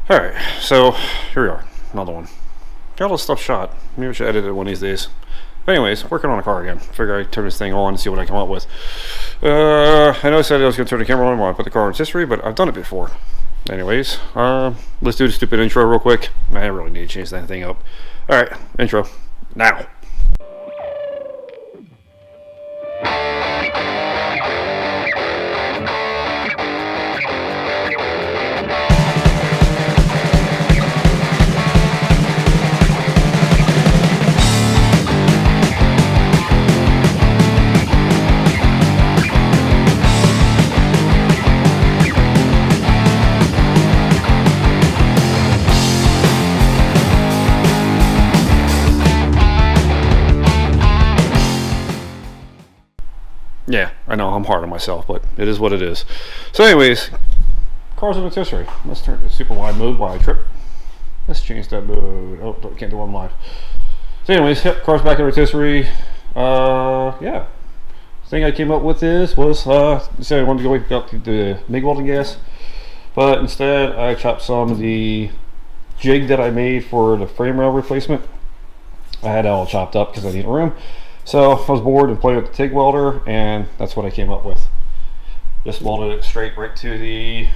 Alright, so here we are, another one. Got all this stuff shot. Maybe I should edit it one of these days. But anyways, working on a car again. Figure I'd turn this thing on and see what I come up with. I know I said I was going to turn the camera on while I put the car in its history, but I've done it before. Anyways, let's do the stupid intro real quick. I really need to change that thing up. Alright, intro. Now. Yeah, I know I'm hard on myself, but it is what it is. So anyways, cars in its history. Let's turn to super wide mode while I trip. Let's change that mode. Oh, can't do one live. So anyways, yep, cars back in its history. Yeah. The thing I came up with was said I wanted to go wake up the MIG welding gas, but instead I chopped some of the jig that I made for the frame rail replacement. I had it all chopped up because I need room. So I was bored and played with the TIG welder, and that's what I came up with. Just welded it straight right to the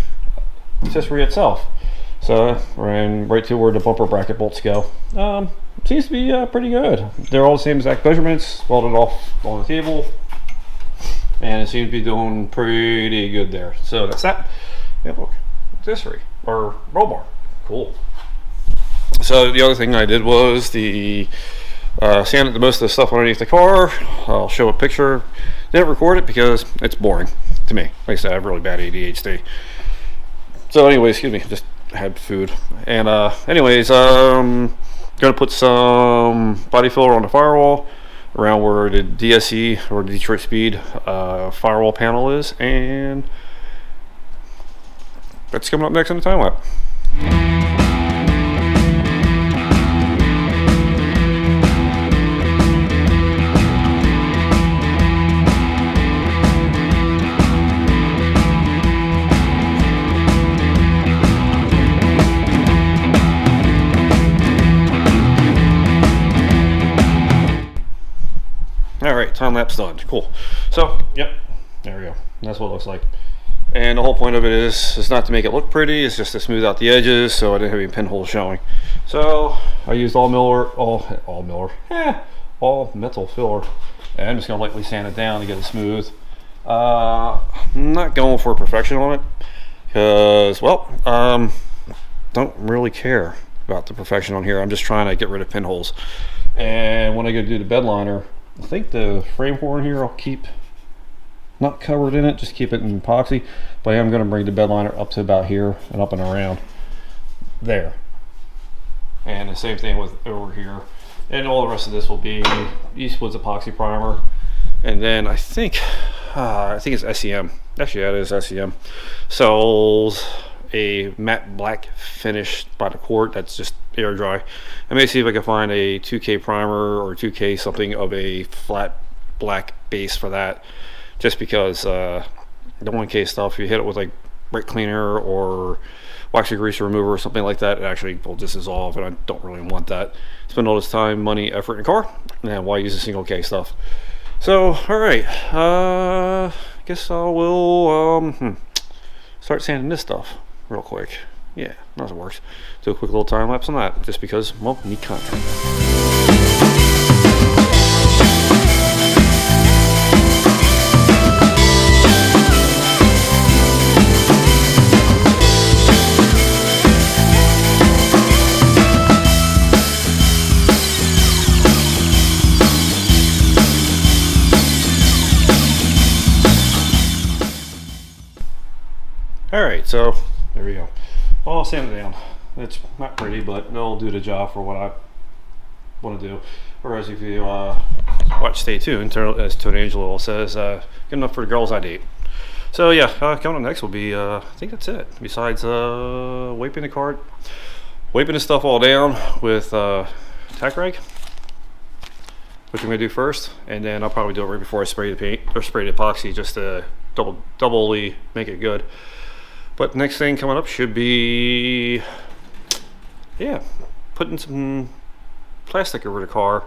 accessory itself. So ran right to where the bumper bracket bolts go. Seems to be pretty good. They're all the same exact measurements, welded off on the table, and it seems to be doing pretty good there. So that's that. Yeah, look, accessory or roll bar. Cool. So the other thing I did was the sanded most of the stuff underneath the car. I'll show a picture. Didn't record it because it's boring to me. Like I said, I have really bad ADHD. So anyway, excuse me, just had food. And anyways, gonna put some body filler on the firewall around where the DSE or Detroit Speed firewall panel is, and that's coming up next in the time lapse. Alright, time lapse done. Cool. So, yep, there we go. That's what it looks like. And the whole point of it is not to make it look pretty, it's just to smooth out the edges so I didn't have any pinholes showing. So, I used all metal filler. And I'm just going to lightly sand it down to get it smooth. I'm not going for perfection on it because, well, don't really care about the perfection on here. I'm just trying to get rid of pinholes. And when I go do the bed liner, I think the frame horn here I'll keep not covered in it, just keep it in epoxy, but I am going to bring the bed liner up to about here and up and around there. And the same thing with over here. And all the rest of this will be Eastwood's epoxy primer. And then I think it's SEM. Actually, that is SEM. Sells a matte black finish by the quart that's just air dry. I may see if I can find a 2K primer or 2K something of a flat black base for that, just because the 1K stuff, you hit it with like brake cleaner or waxy grease remover or something like that, it actually will just dissolve, and I don't really want that. Spend all this time, money, effort in a car, and why use a single K stuff? So alright, I guess I will start sanding this stuff real quick. Yeah, that's what works. Do a quick little time lapse on that, just because, well, need content. Alright, so there we go. I'll sand it down. It's not pretty, but it'll do the job for what I want to do. Whereas if you watch Stay Tuned, as Tony Angelo says, good enough for the girls I date. So yeah, coming up next will be, I think that's it. Besides wiping the stuff all down with tack rag, which I'm going to do first, and then I'll probably do it right before I spray the paint, or spray the epoxy, just to doubly make it good. But next thing coming up should be yeah, putting some plastic over the car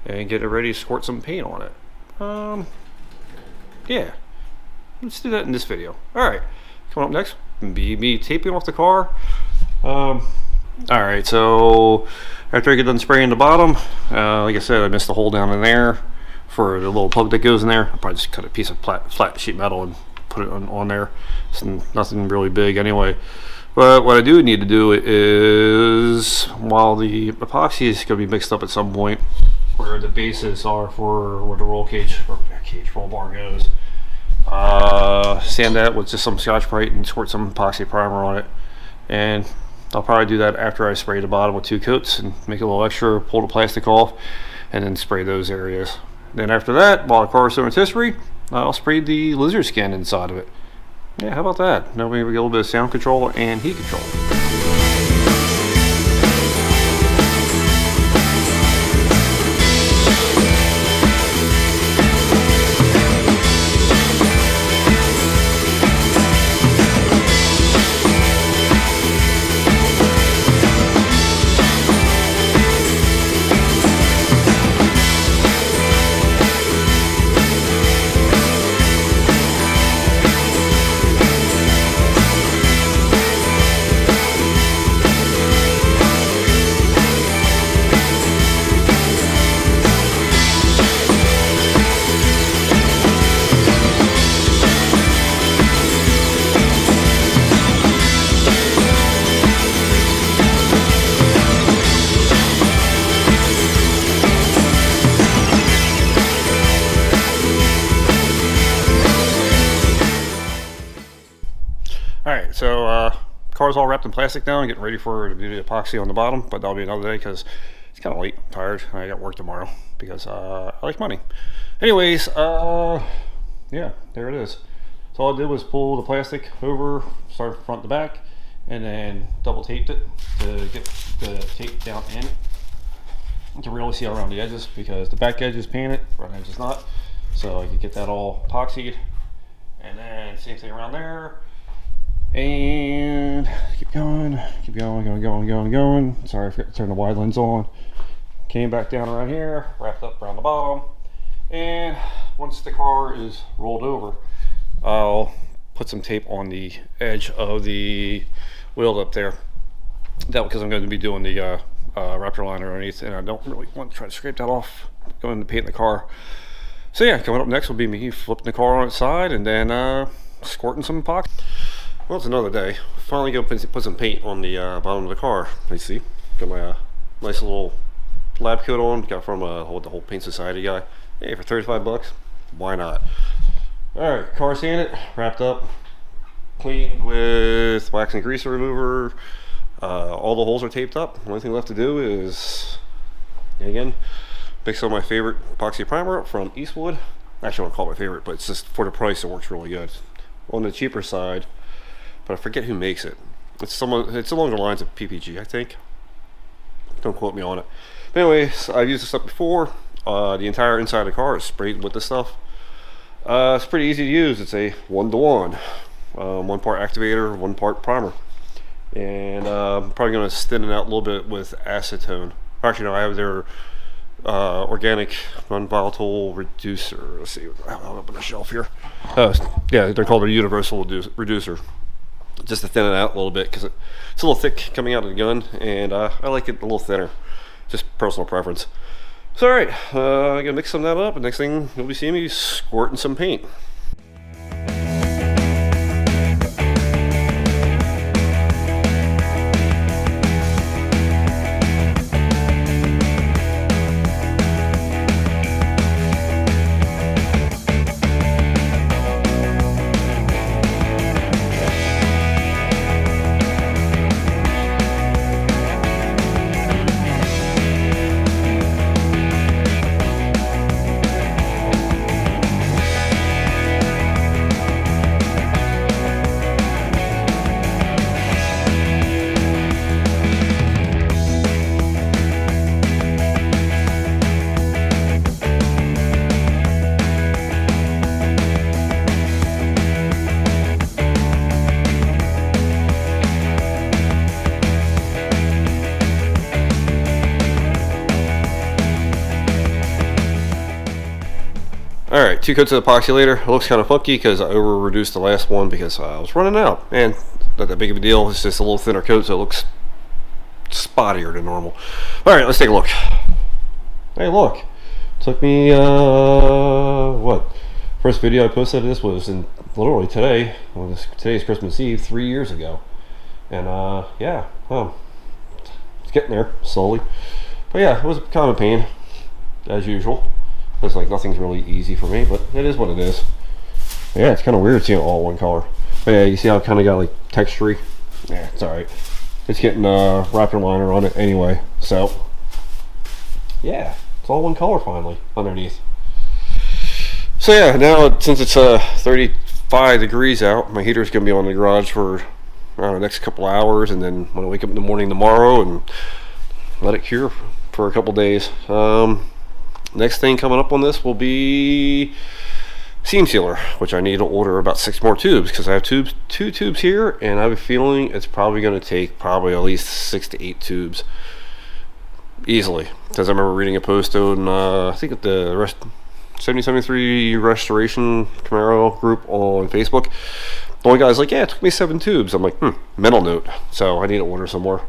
and getting it ready to squirt some paint on it. Yeah, let's do that in this video. Alright, coming up next, be me taping off the car. Alright, so after I get done spraying the bottom, like I said, I missed the hole down in there for the little plug that goes in there. I'll probably just cut a piece of flat sheet metal and put it on there. It's nothing really big anyway. But what I do need to do is, while the epoxy is going to be mixed up at some point, where the bases are for where the roll bar goes, sand that with just some Scotch-Brite and squirt some epoxy primer on it. And I'll probably do that after I spray the bottom with 2 coats and make a little extra, pull the plastic off, and then spray those areas. Then after that, while the car is in rotisserie, I'll spray the lizard skin inside of it. Yeah, how about that? Now we get a little bit of sound control and heat control. Alright, so car's all wrapped in plastic now and getting ready for to do the epoxy on the bottom, but that'll be another day because it's kind of late. I'm tired. I got work tomorrow because I like money. Anyways, yeah, there it is. So all I did was pull the plastic over, start front to back, and then double taped it to get the tape down in. You can really see around the edges because the back edge is painted, front edge is not. So I could get that all epoxied. And then same thing around there. And keep going. Sorry, I forgot to turn the wide lens on. Came back down around here, wrapped up around the bottom. And once the car is rolled over, I'll put some tape on the edge of the wheel up there. That because I'm going to be doing the Raptor liner underneath, and I don't really want to try to scrape that off going to paint the car. So yeah, coming up next will be me flipping the car on its side and then squirting some epoxy. Well, it's another day. Finally gonna put some paint on the bottom of the car. You see, got my nice little lab coat on. Got from the whole Paint Society guy. Hey, for 35 bucks, why not? All right, car sanded, wrapped up, cleaned with wax and grease remover. All the holes are taped up. The only thing left to do is, again, pick some of my favorite epoxy primer up from Eastwood. Actually, I won't call it my favorite, but it's just for the price, it works really good. On the cheaper side, but I forget who makes it. It's along the lines of PPG, I think. Don't quote me on it. But anyways, I've used this stuff before. The entire inside of the car is sprayed with this stuff. It's pretty easy to use. It's a 1-to-1. 1 part activator, 1 part primer. And I'm probably going to thin it out a little bit with acetone. Actually, no, I have their organic non-volatile reducer. Let's see, I'll open the shelf here. Yeah, they're called a universal reducer. Just to thin it out a little bit because it's a little thick coming out of the gun, and I like it a little thinner. Just personal preference. So alright, I'm gonna mix some of that up, and next thing you'll be seeing me squirting some paint. 2 coats of epoxy later. It looks kind of funky because I over reduced the last one because I was running out. And not that big of a deal. It's just a little thinner coat, so it looks spottier than normal. Alright, let's take a look. Hey, look. Took me, what? First video I posted of this was in literally today. Well, today's Christmas Eve, 3 years ago. And, yeah. It's getting there, slowly. But yeah, it was kind of a pain, as usual. It's like nothing's really easy for me, but it is what it is. Yeah, it's kind of weird seeing it all one color. But yeah, you see how it kind of got like textury? Yeah, it's alright. It's getting Raptor liner on it anyway, so yeah, it's all one color finally underneath. So yeah, now since it's 35 degrees out, my heater's gonna be on in the garage for I don't know, next couple hours, and then when I wake up in the morning tomorrow and let it cure for a couple days. Next thing coming up on this will be seam sealer, which I need to order about 6 more tubes because I have 2 tubes here, and I have a feeling it's probably going to take probably at least 6 to 8 tubes easily. Because I remember reading a post on I think at the 7073 Restoration Camaro group on Facebook. The one guy's like, yeah, it took me 7 tubes. I'm like, mental note. So I need to order some more,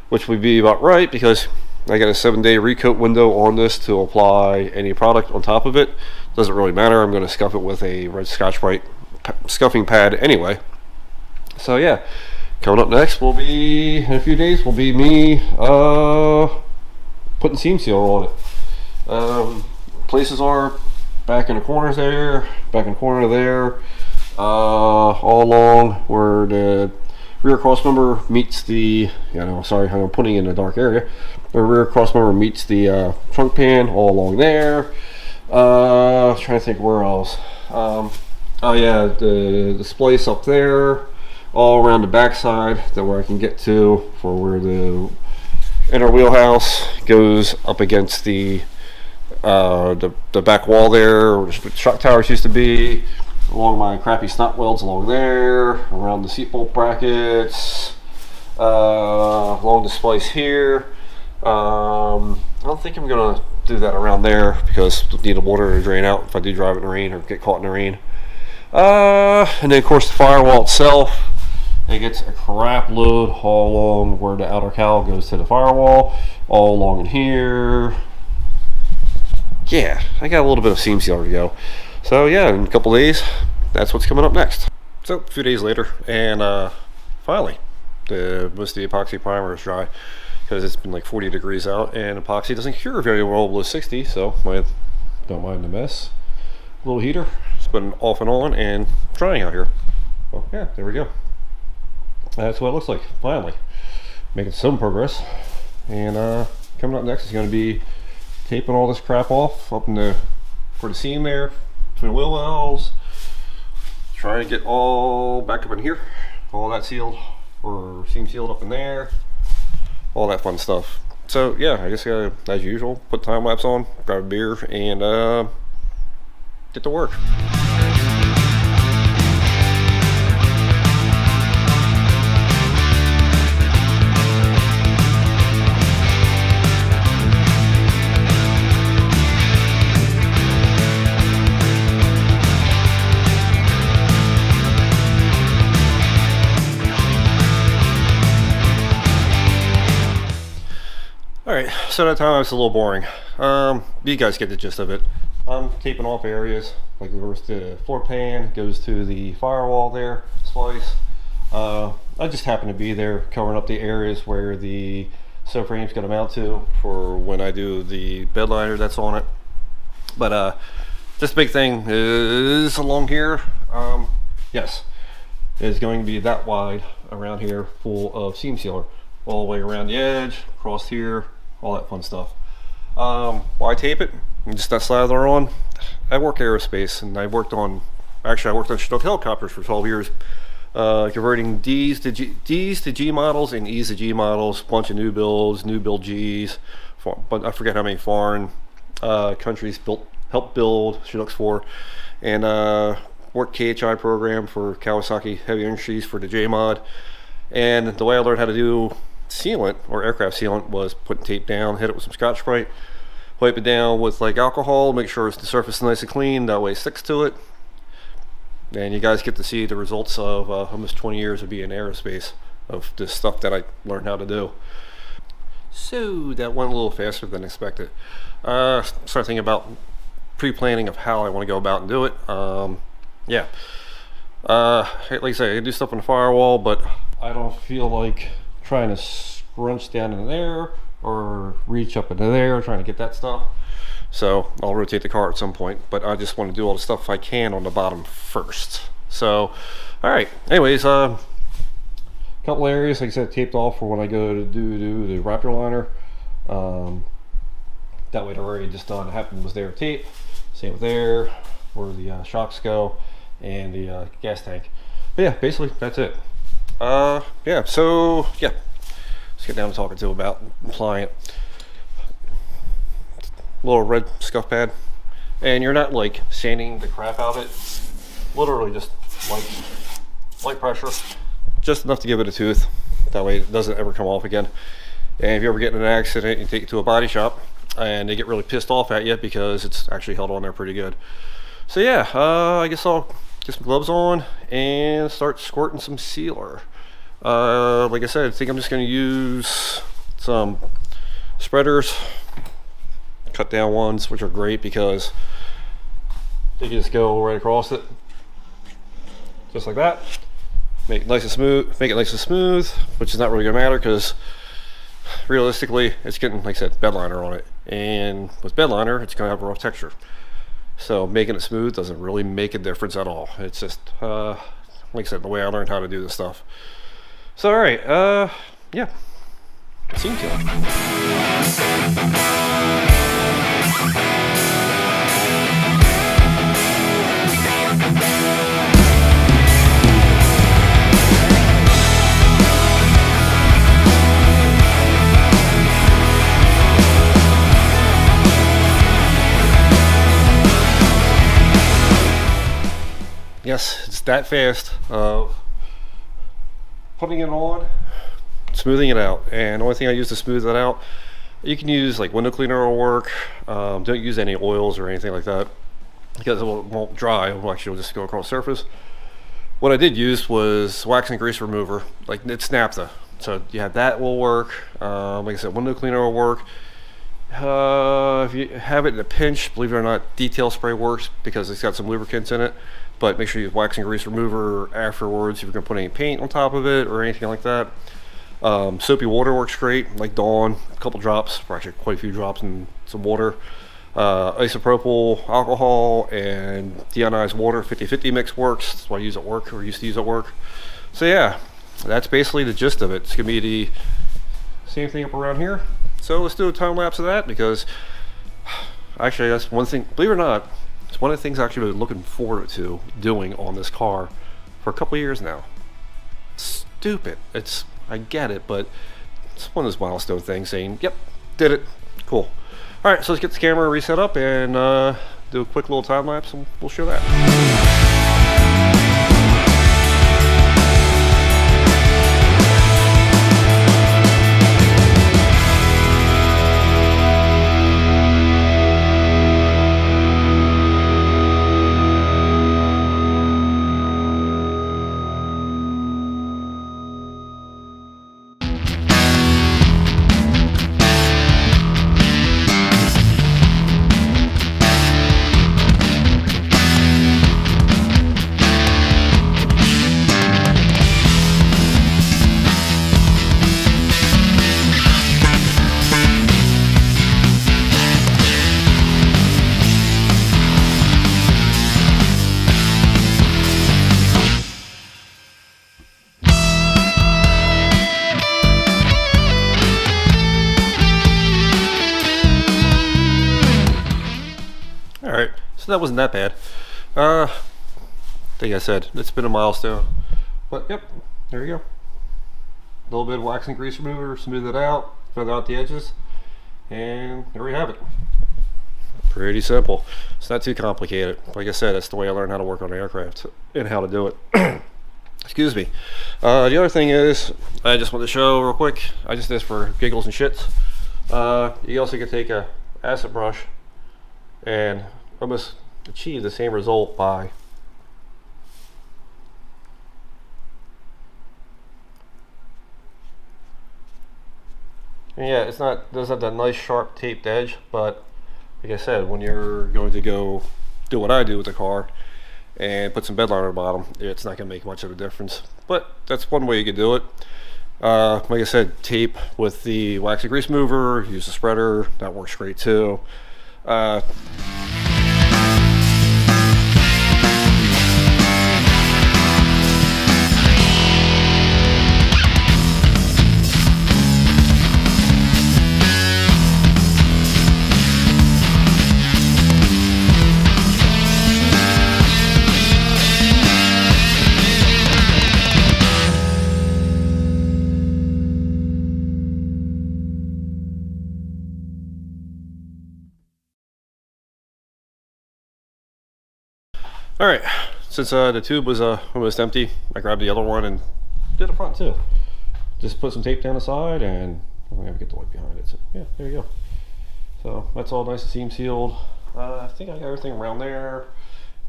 which would be about right because I got a 7-day recoat window on this to apply any product on top of it. Doesn't really matter. I'm going to scuff it with a red Scotch-Brite scuffing pad anyway. So yeah, coming up next will be, in a few days, will be me putting seam sealer on it. Places are back in the corners there, back in the corner there, all along where the rear crossmember meets the, sorry, I'm putting it in a dark area. The rear crossmember meets the trunk pan all along there. Trying to think where else. Oh yeah, the splice up there, all around the backside, that where I can get to for where the inner wheelhouse goes up against the back wall there, where the shock towers used to be. Along my crappy snot welds along there, around the seat bolt brackets, along the splice here. I don't think I'm gonna do that around there because I need the water to drain out if I do drive it in the rain or get caught in the rain. And then of course the firewall itself, it gets a crap load all along where the outer cowl goes to the firewall, all along in here. Yeah, I got a little bit of seam sealer to go. So yeah, in a couple days, that's what's coming up next. So a few days later, and finally, most of the epoxy primer is dry because it's been like 40 degrees out, and epoxy doesn't cure very well below 60. So I don't mind the mess. Little heater, it's been off and on and drying out here. Well, yeah, there we go. That's what it looks like. Finally, making some progress. And coming up next is going to be taping all this crap off up in the for the seam there. Between wheel wells, try to get all back up in here, all that sealed or seam sealed up in there, all that fun stuff. So yeah, I guess as usual, put time lapse on, grab a beer, and get to work. Alright, so that time was a little boring. You guys get the gist of it. I'm taping off areas, like the floor pan goes to the firewall there, splice. I just happen to be there covering up the areas where the subframe's going to mount to for when I do the bed liner that's on it. But this big thing is along here. Yes, it's going to be that wide around here, full of seam sealer, all the way around the edge, across here, all that fun stuff. Why tape it and just not slather on? I work aerospace, and I worked on Chinook helicopters for 12 years, converting D's to G models and E's to G models, bunch of new builds, new build G's, but I forget how many foreign countries helped build Chinooks for, and worked KHI program for Kawasaki Heavy Industries for the J mod. And the way I learned how to do sealant or aircraft sealant was putting tape down, hit it with some Scotch-Brite, wipe it down with like alcohol, make sure the surface is nice and clean, that way it sticks to it. And you guys get to see the results of almost 20 years of being in aerospace, of this stuff that I learned how to do. So that went a little faster than expected. Start thinking about pre-planning of how I want to go about and do it. Yeah. Like I say, I can do stuff on the firewall, but I don't feel like trying to scrunch down into there or reach up into there trying to get that stuff. So I'll rotate the car at some point, but I just want to do all the stuff I can on the bottom first. So, all right. Anyways, couple areas, like I said, taped off for when I go to do the Raptor liner. That way they're already just done. It happened was there tape. Same with there, where the shocks go, and the gas tank. But yeah, basically that's it. Yeah, so yeah, let's get down to talking to about applying it. Little red scuff pad, and you're not like sanding the crap out of it. Literally just light pressure, just enough to give it a tooth. That way it doesn't ever come off again. And if you ever get in an accident, you take it to a body shop and they get really pissed off at you because it's actually held on there pretty good. So yeah, I guess I'll get some gloves on and start squirting some sealer. Like I said, I think I'm just going to use some spreaders, cut down ones, which are great because they can just go right across it, just like that. Make it nice and smooth, which is not really gonna matter because realistically it's getting, like I said, bedliner on it, and with bedliner it's gonna have a rough texture, so making it smooth doesn't really make a difference at all. It's just like I said, the way I learned how to do this stuff. So all right, yeah, scene kill. Yes, it's that fast of putting it on, smoothing it out. And the only thing I use to smooth that out, you can use like window cleaner will work. Don't use any oils or anything like that because it won't dry. It will actually just go across the surface. What I did use was wax and grease remover, like it's naphtha. So yeah, that will work. Like I said, window cleaner will work. If you have it in a pinch, believe it or not, detail spray works because it's got some lubricants in it. But make sure you use wax and grease remover afterwards if you're going to put any paint on top of it or anything like that. Soapy water works great, like Dawn, a couple drops, or actually quite a few drops in some water. Isopropyl alcohol and deionized water 50-50 mix works. That's what I use at work, or used to use at work. So yeah, that's basically the gist of it. It's going to be the same thing up around here. So let's do a time lapse of that because actually that's one thing, believe it or not, it's one of the things I've actually been looking forward to doing on this car for a couple of years now. It's stupid. I get it, but it's one of those milestone things saying, yep, did it. Cool. All right, so let's get the camera reset up and do a quick little time lapse and we'll show that. Alright, so that wasn't that bad. Like I said, it's been a milestone. But yep, there you go. A little bit of wax and grease remover, smooth it out, feather out the edges, and there we have it. Pretty simple. It's not too complicated. Like I said, that's the way I learned how to work on aircraft and how to do it. Excuse me. The other thing is, I just want to show real quick, I just did this for giggles and shits. You also can take a acid brush and almost achieve the same result by yeah, it's not, doesn't have that nice sharp taped edge, but like I said, when you're going to go do what I do with the car and put some bedliner on the bottom, it's not going to make much of a difference. But that's one way you could do it. Like I said, tape with the wax and grease mover, use the spreader, that works great too. Alright, since the tube was almost empty, I grabbed the other one and did the front too. Just put some tape down the side and I'm going to get the light behind it. So yeah, there you go. So that's all nice and seam sealed. I think I got everything around there,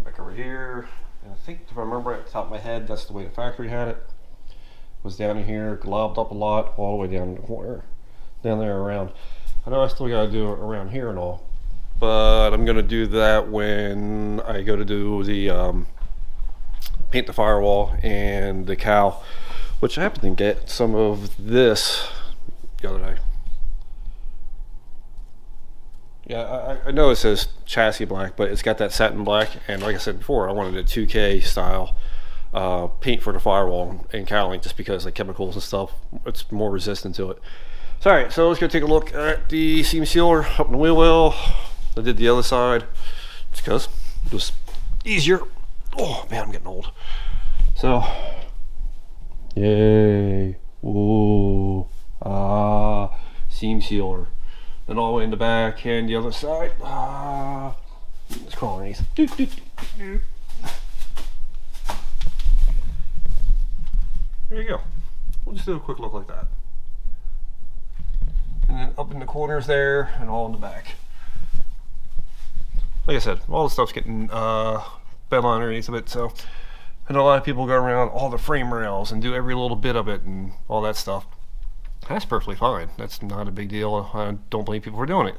back over here. And I think if I remember at the top of my head, that's the way the factory had it. Was down in here, globbed up a lot, all the way down in the corner, down there around. I know I still got to do it around here and all, but I'm gonna do that when I go to do the paint the firewall and the cowl, which I happened to get some of this the other day. Yeah, I know it says chassis black, but it's got that satin black, and like I said before, I wanted a 2K style paint for the firewall and cowling, just because like chemicals and stuff, it's more resistant to it. So alright, so let's go take a look at the seam sealer up in the wheel well. I did the other side just because it was easier. Oh man, I'm getting old. So, yay, ooh, seam sealer. Then all the way in the back and the other side. Let's crawl underneath. There you go. We'll just do a quick look like that. And then up in the corners there and all in the back. Like I said, all the stuff's getting bedliner underneath of it, so I know a lot of people go around all the frame rails and do every little bit of it and all that stuff. That's perfectly fine. That's not a big deal. I don't blame people for doing it.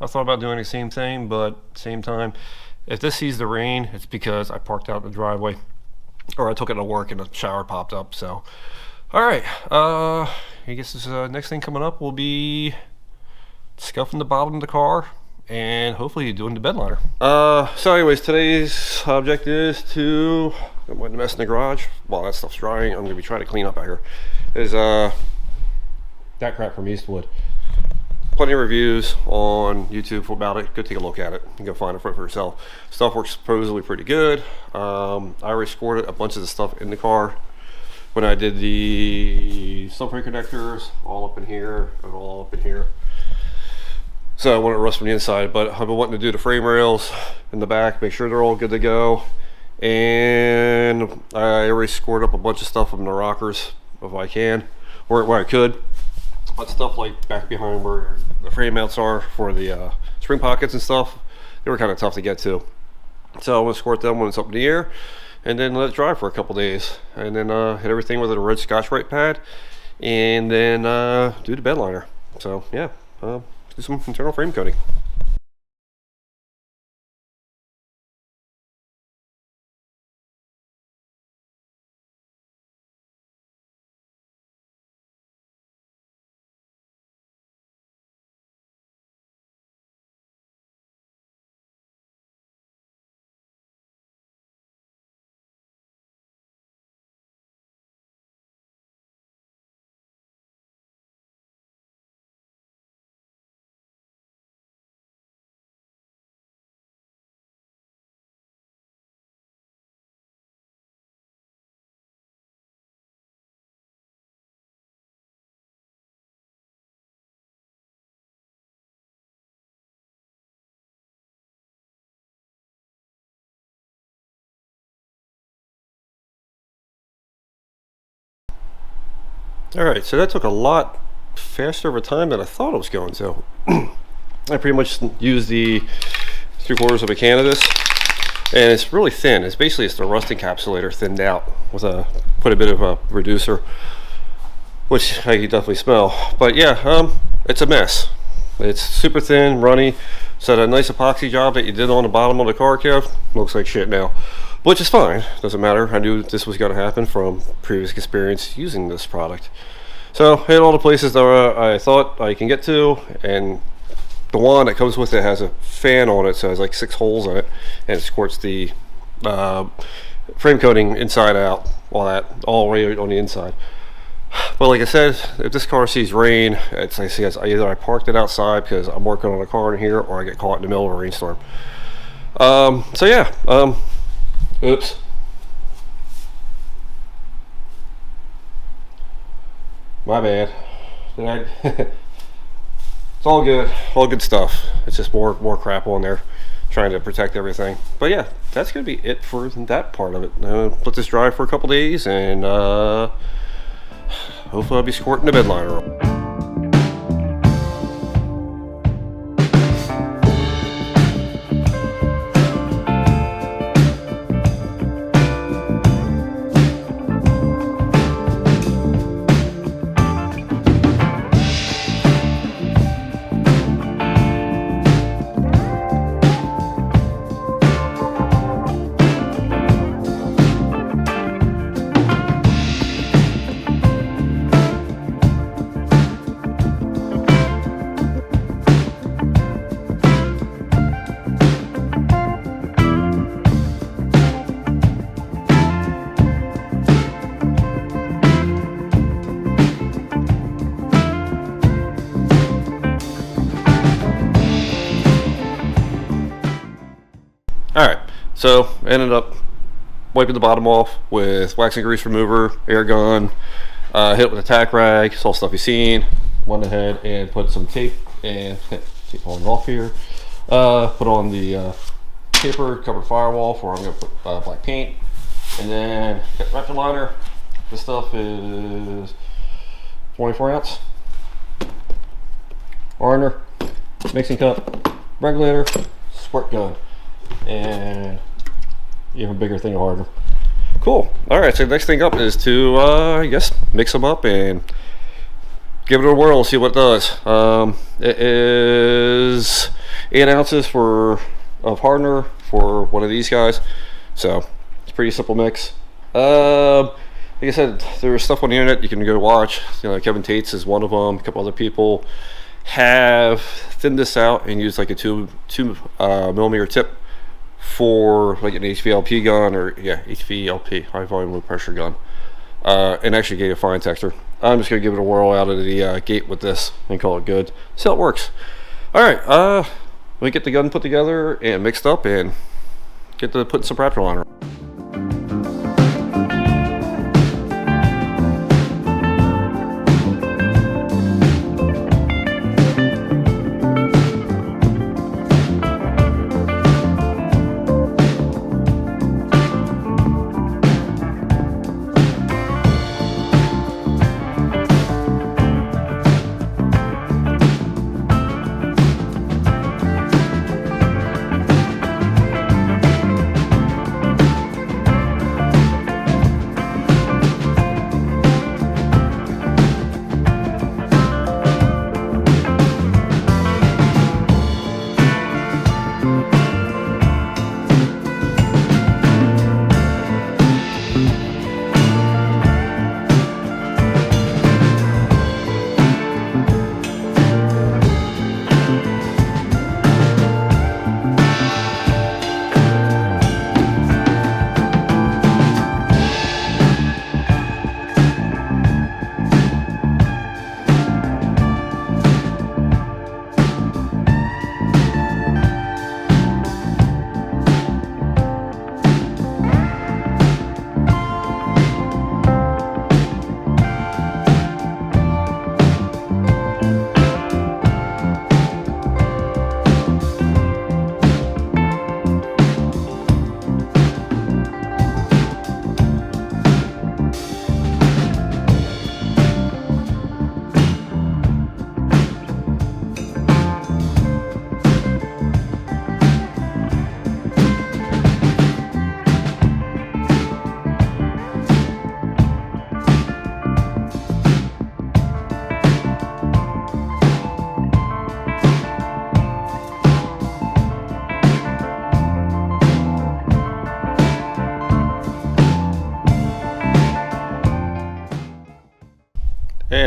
I thought about doing the same thing, but at the same time, if this sees the rain, it's because I parked out in the driveway, or I took it to work and the shower popped up. So, all right. I guess this next thing coming up will be scuffing the bottom of the car and hopefully doing the bedliner. So anyways, today's object is to, I'm going to mess in the garage while that stuff's drying. I'm going to be trying to clean up out here. Is that crap from Eastwood. Plenty of reviews on YouTube about it. Go take a look at it. You can go find it for yourself. Stuff works supposedly pretty good. I already scored a bunch of the stuff in the car when I did the subframe connectors, all up in here and all up in here. So I want it to rust from the inside, but I've been wanting to do the frame rails in the back, make sure they're all good to go. And I already scored up a bunch of stuff from the rockers if I can, or where I could. But stuff like back behind where the frame mounts are for the spring pockets and stuff, they were kind of tough to get to. So I'm going to squirt them when it's up in the air and then let it dry for a couple days. And then hit everything with a red Scotch-Brite pad and then do the bedliner. So yeah, do some internal frame coating. Alright, so that took a lot faster of a time than I thought it was going to. I pretty much use the 3/4 of a can of this, and it's really thin. It's the rust encapsulator thinned out with put a bit of a reducer, which I can definitely smell. But yeah, it's a mess. It's super thin, runny. So that nice epoxy job that you did on the bottom of the car, Kev, looks like shit now. Which is fine, doesn't matter. I knew this was going to happen from previous experience using this product. So hit all the places that I thought I can get to, and the one that comes with it has a fan on it, so it has like 6 holes in it, and it squirts the frame coating inside out, all right on the inside. But like I said, if this car sees rain, either I parked it outside because I'm working on a car in here, or I get caught in the middle of a rainstorm. So yeah, oops. My bad. It's all good stuff. It's just more crap on there, trying to protect everything. But yeah, that's gonna be it for that part of it. Let this dry for a couple days, and hopefully I'll be squirting the bedliner. Alright, so I ended up wiping the bottom off with wax and grease remover, air gun, hit it with a tack rag, it's all stuff you've seen. Went ahead and put some tape and tape falling off here. Put on the paper, covered Firewall for I'm going to put black paint. And then got Raptor liner. This stuff is 24 ounce. Hardener, mixing cup, regulator, squirt gun, and even bigger thing of hardener. Cool. Alright, so the next thing up is to I guess mix them up and give it a whirl, see what it does. It is 8 ounces of hardener for one of these guys, so it's a pretty simple mix. Like I said, there's stuff on the internet you can go watch. Kevin Tate's is one of them. A couple other people have thinned this out and used like a 2 millimeter tip for like an HVLP gun, or HVLP, high volume low pressure gun, and actually gave a fine texture. I'm just gonna give it a whirl out of the gate with this and call it good. So it works. All right, let me get the gun put together and mixed up and get to putting some Raptor liner.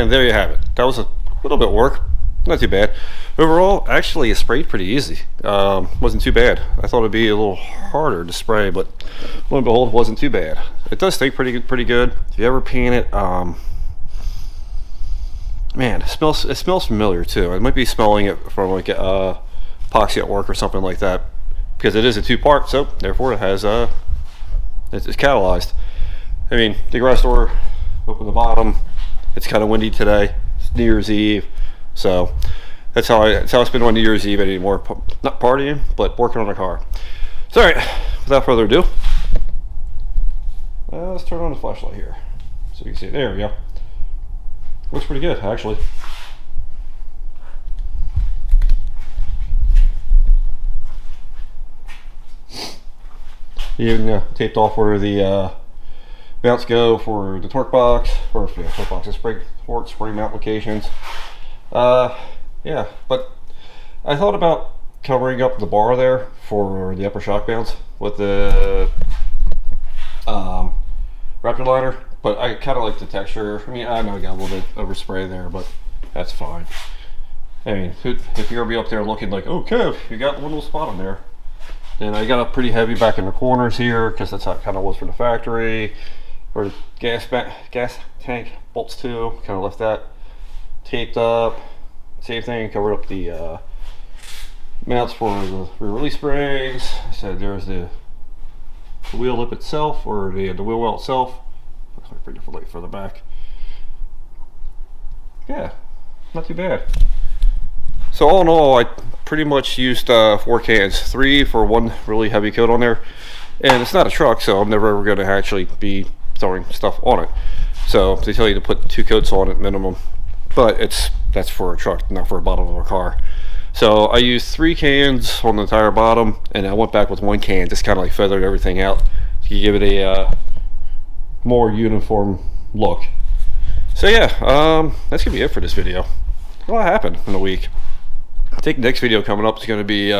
And there you have it. That was a little bit of work, not too bad. Overall, actually, it sprayed pretty easy. Wasn't too bad. I thought it'd be a little harder to spray, but lo and behold, it wasn't too bad. It does stay pretty good. If you ever paint it, man, it smells familiar too. I might be smelling it from like epoxy at work or something like that, because it is a two-part, so therefore it has it's catalyzed. I mean, the garage door, open the bottom. It's kind of windy today. It's New Year's Eve, so that's how I spend my New Year's Eve anymore. Not partying, but working on a car. So, all right, without further ado, let's turn on the flashlight here so you can see it. There we go. Looks pretty good, actually. Even taped off where the mounts go for the torque box, or for the torque box, spring mount locations. Yeah, but I thought about covering up the bar there for the upper shock mounts with the Raptor liner, but I kind of like the texture. I mean, I know I got a little bit overspray there, but that's fine. I mean, if you're gonna be up there looking like, oh, Kev, you got one little spot on there, then I got a pretty heavy back in the corners here, because that's how it kind of was for the factory. Or the gas tank bolts too, kind of left that taped up. Same thing, covered up the mounts for the release springs. I said there's the wheel lip itself, or the wheel well itself. Looks like pretty different for the back. Yeah, not too bad. So all in all, I pretty much used 4 cans, 3 for one really heavy coat on there. And it's not a truck, so I'm never ever going to actually be throwing stuff on it. So they tell you to put 2 coats on it minimum, but that's for a truck, not for a bottom of a car. So I used 3 cans on the entire bottom, and I went back with 1 can, just kind of like feathered everything out to give it a more uniform look. So yeah, that's gonna be it for this video. A lot happened in a week. I think the next video coming up is going to be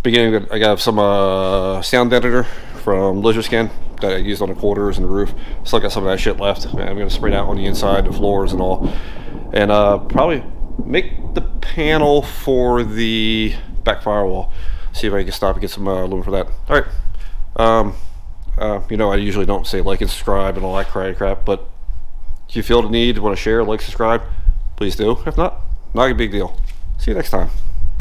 beginning. I got some sound deadener from Lizard Skin that I used on the quarters and the roof. Still got some of that shit left. I'm going to spray that on the inside, the floors and all, and probably make the panel for the back firewall. See if I can stop and get some aluminum for that. All right. You know, I usually don't say like and subscribe and all that crap, but if you feel the need, want to share, like, subscribe, please do. If not a big deal. See you next time.